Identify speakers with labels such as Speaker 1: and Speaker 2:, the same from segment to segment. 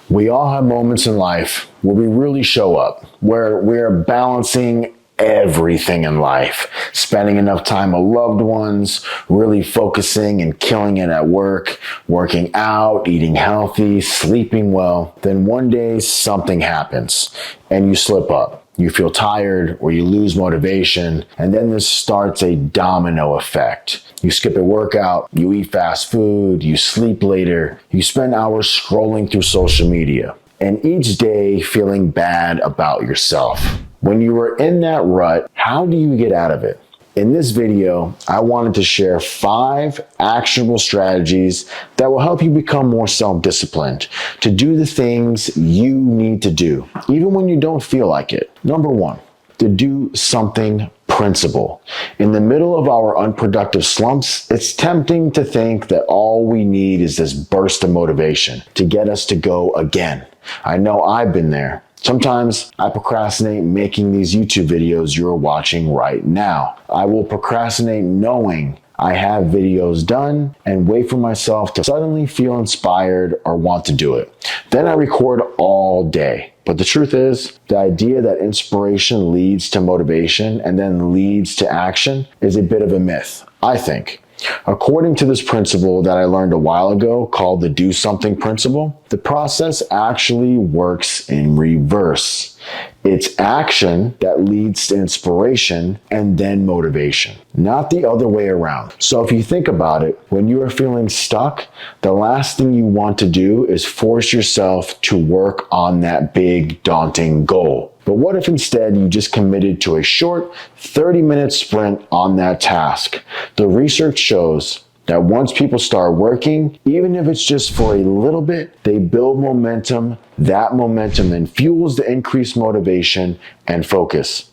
Speaker 1: We all have moments in life where we really show up, where we're balancing everything in life, spending enough time with loved ones, really focusing and killing it at work, working out, eating healthy, sleeping well. Then one day something happens and you slip up. You feel tired or you lose motivation, and then this starts a domino effect. You skip a workout, you eat fast food, you sleep later, you spend hours scrolling through social media, and each day feeling bad about yourself. When you are in that rut, how do you get out of it? In this video, I wanted to share 5 actionable strategies that will help you become more self-disciplined to do the things you need to do, even when you don't feel like it. Number 1, to do something principle. In the middle of our unproductive slumps, it's tempting to think that all we need is this burst of motivation to get us to go again. I know I've been there. Sometimes I procrastinate making these YouTube videos you're watching right now. I will procrastinate knowing I have videos done and wait for myself to suddenly feel inspired or want to do it. Then I record all day. But the truth is, the idea that inspiration leads to motivation and then leads to action is a bit of a myth, I think. According to this principle that I learned a while ago called the do something principle, the process actually works in reverse. It's action that leads to inspiration and then motivation, not the other way around. So if you think about it, when you are feeling stuck, the last thing you want to do is force yourself to work on that big, daunting goal. But what if instead you just committed to a short 30-minute sprint on that task? The research shows that once people start working, even if it's just for a little bit, they build momentum. That momentum then fuels the increased motivation and focus.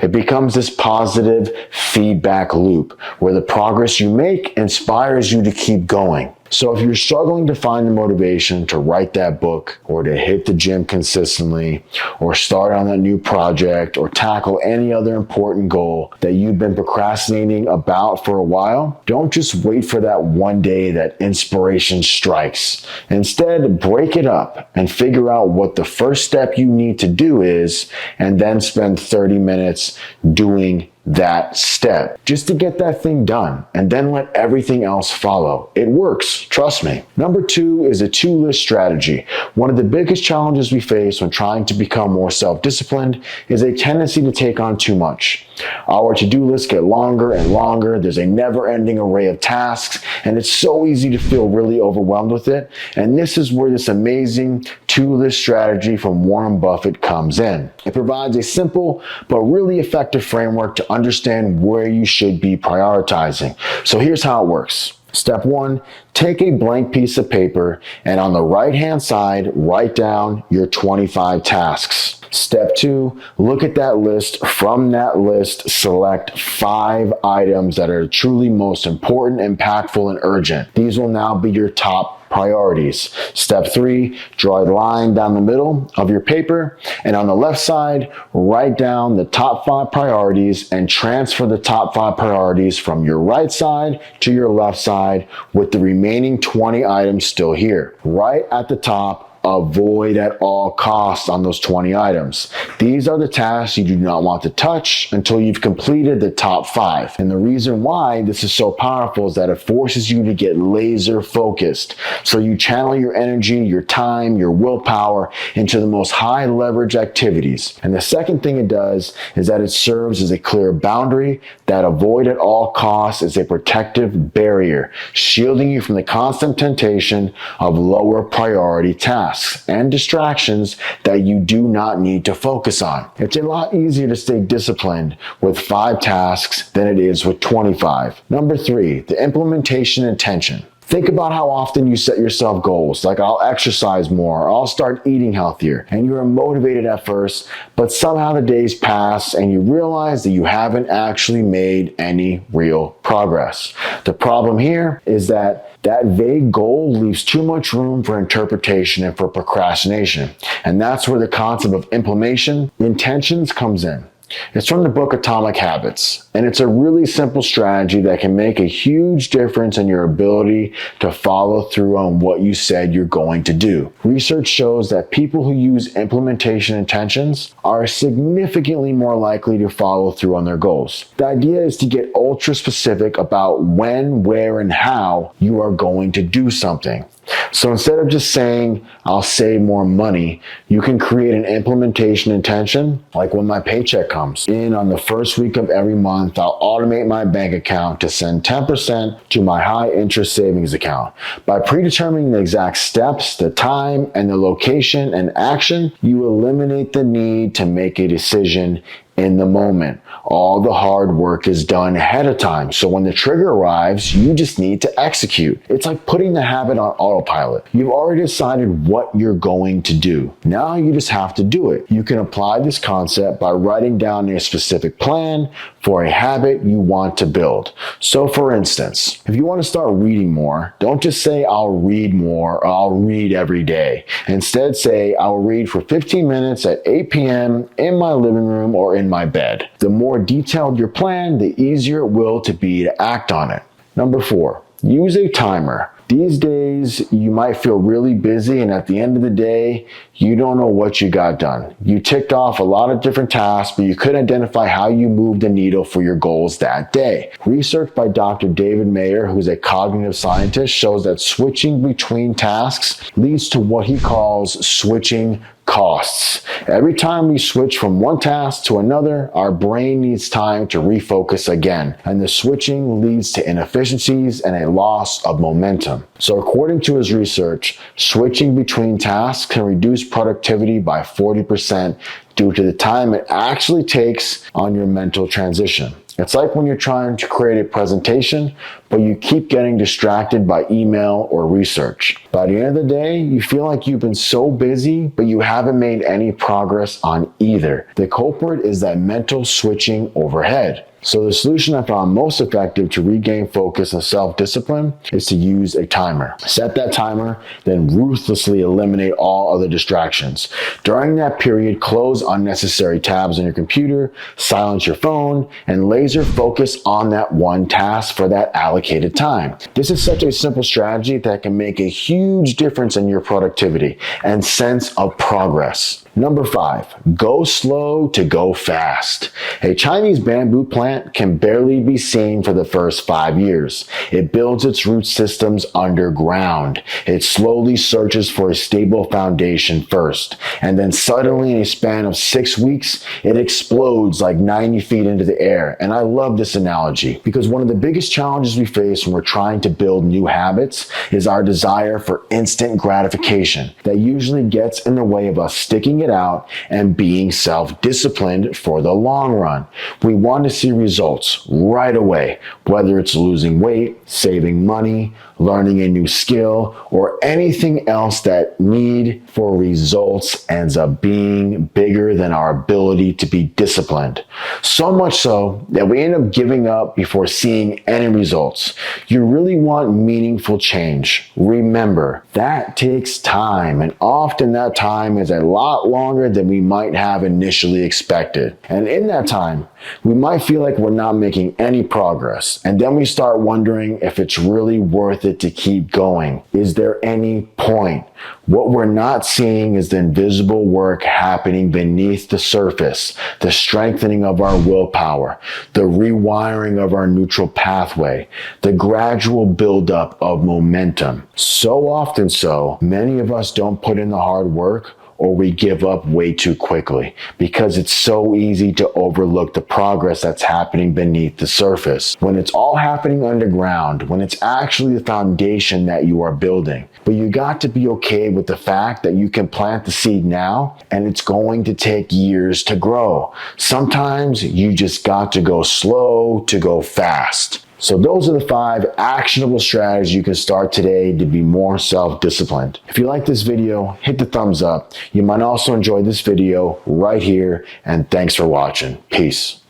Speaker 1: It becomes this positive feedback loop where the progress you make inspires you to keep going. So if you're struggling to find the motivation to write that book or to hit the gym consistently or start on that new project or tackle any other important goal that you've been procrastinating about for a while, don't just wait for that one day that inspiration strikes. Instead, break it up and figure out what the first step you need to do is, and then spend 30 minutes doing that step just to get that thing done, and then let everything else follow. It works, trust me. Number 2 is a to-list strategy. One of the biggest challenges we face when trying to become more self-disciplined is a tendency to take on too much. Our to-do lists get longer and longer. There's a never-ending array of tasks, and it's so easy to feel really overwhelmed with it. And this is where this amazing to-list strategy from Warren Buffett comes in. It provides a simple but really effective framework to understand where you should be prioritizing. So here's how it works. Step 1, take a blank piece of paper and on the right-hand side, write down your 25 tasks. Step 2, look at that list. From that list, select 5 items that are truly most important, impactful, and urgent. These will now be your top priorities. Step 3, draw a line down the middle of your paper, and on the left side, write down the top 5 priorities and transfer the top 5 priorities from your right side to your left side with the remaining 20 items still here. Right at the top, avoid at all costs on those 20 items. These are the tasks you do not want to touch until you've completed the top 5. And the reason why this is so powerful is that it forces you to get laser focused. So you channel your energy, your time, your willpower into the most high leverage activities. And the second thing it does is that it serves as a clear boundary. That avoid at all costs is a protective barrier, shielding you from the constant temptation of lower priority tasks and distractions that you do not need to focus on. It's a lot easier to stay disciplined with 5 tasks than it is with 25. Number 3, the implementation intention. Think about how often you set yourself goals, like I'll exercise more, or I'll start eating healthier, and you are motivated at first, but somehow the days pass and you realize that you haven't actually made any real progress. The problem here is that vague goal leaves too much room for interpretation and for procrastination. And that's where the concept of implementation intentions comes in. It's from the book Atomic Habits, and it's a really simple strategy that can make a huge difference in your ability to follow through on what you said you're going to do. Research shows that people who use implementation intentions are significantly more likely to follow through on their goals. The idea is to get ultra specific about when, where, and how you are going to do something. So instead of just saying, I'll save more money, you can create an implementation intention, like when my paycheck comes in on the first week of every month, I'll automate my bank account to send 10% to my high interest savings account. By predetermining the exact steps, the time, and the location and action, you eliminate the need to make a decision in the moment. All the hard work is done ahead of time. So when the trigger arrives, you just need to execute. It's like putting the habit on autopilot. You've already decided what you're going to do. Now you just have to do it. You can apply this concept by writing down a specific plan for a habit you want to build. So for instance, if you want to start reading more, don't just say I'll read more or I'll read every day. Instead say I'll read for 15 minutes at 8 p.m. in my living room or in my bed. The more detailed your plan, the easier it will to be to act on it. Number 4, use a timer. These days, you might feel really busy, and at the end of the day, you don't know what you got done. You ticked off a lot of different tasks, but you couldn't identify how you moved the needle for your goals that day. Research by Dr. David Mayer, who's a cognitive scientist, shows that switching between tasks leads to what he calls switching costs. Every time we switch from one task to another, our brain needs time to refocus again, and the switching leads to inefficiencies and a loss of momentum. So according to his research, switching between tasks can reduce productivity by 40% due to the time it actually takes on your mental transition. It's like when you're trying to create a presentation, but you keep getting distracted by email or research. By the end of the day, you feel like you've been so busy, but you haven't made any progress on either. The culprit is that mental switching overhead. So the solution I found most effective to regain focus and self-discipline is to use a timer. Set that timer, then ruthlessly eliminate all other distractions. During that period, close unnecessary tabs on your computer, silence your phone, and laser focus on that one task for that allocated time. This is such a simple strategy that can make a huge difference in your productivity and sense of progress. Number 5, go slow to go fast. A Chinese bamboo plant can barely be seen for the first 5 years. It builds its root systems underground. It slowly searches for a stable foundation first, and then suddenly in a span of 6 weeks, it explodes like 90 feet into the air. And I love this analogy because one of the biggest challenges we face when we're trying to build new habits is our desire for instant gratification that usually gets in the way of us sticking it out and being self-disciplined for the long run. We want to see results right away, whether it's losing weight, saving money, learning a new skill, or anything else that need for results ends up being bigger than our ability to be disciplined. So much so that we end up giving up before seeing any results. You really want meaningful change. Remember, that takes time, and often that time is a lot longer than we might have initially expected. And in that time, we might feel like we're not making any progress, and then we start wondering if it's really worth it to keep going. Is there any point? What we're not seeing is the invisible work happening beneath the surface, the strengthening of our willpower, the rewiring of our neutral pathway, the gradual buildup of momentum. So often so, many of us don't put in the hard work, or we give up way too quickly because it's so easy to overlook the progress that's happening beneath the surface. When it's all happening underground, when it's actually the foundation that you are building. But you got to be okay with the fact that you can plant the seed now and it's going to take years to grow. Sometimes you just got to go slow to go fast. So those are the 5 actionable strategies you can start today to be more self-disciplined. If you like this video, hit the thumbs up. You might also enjoy this video right here, and thanks for watching. Peace.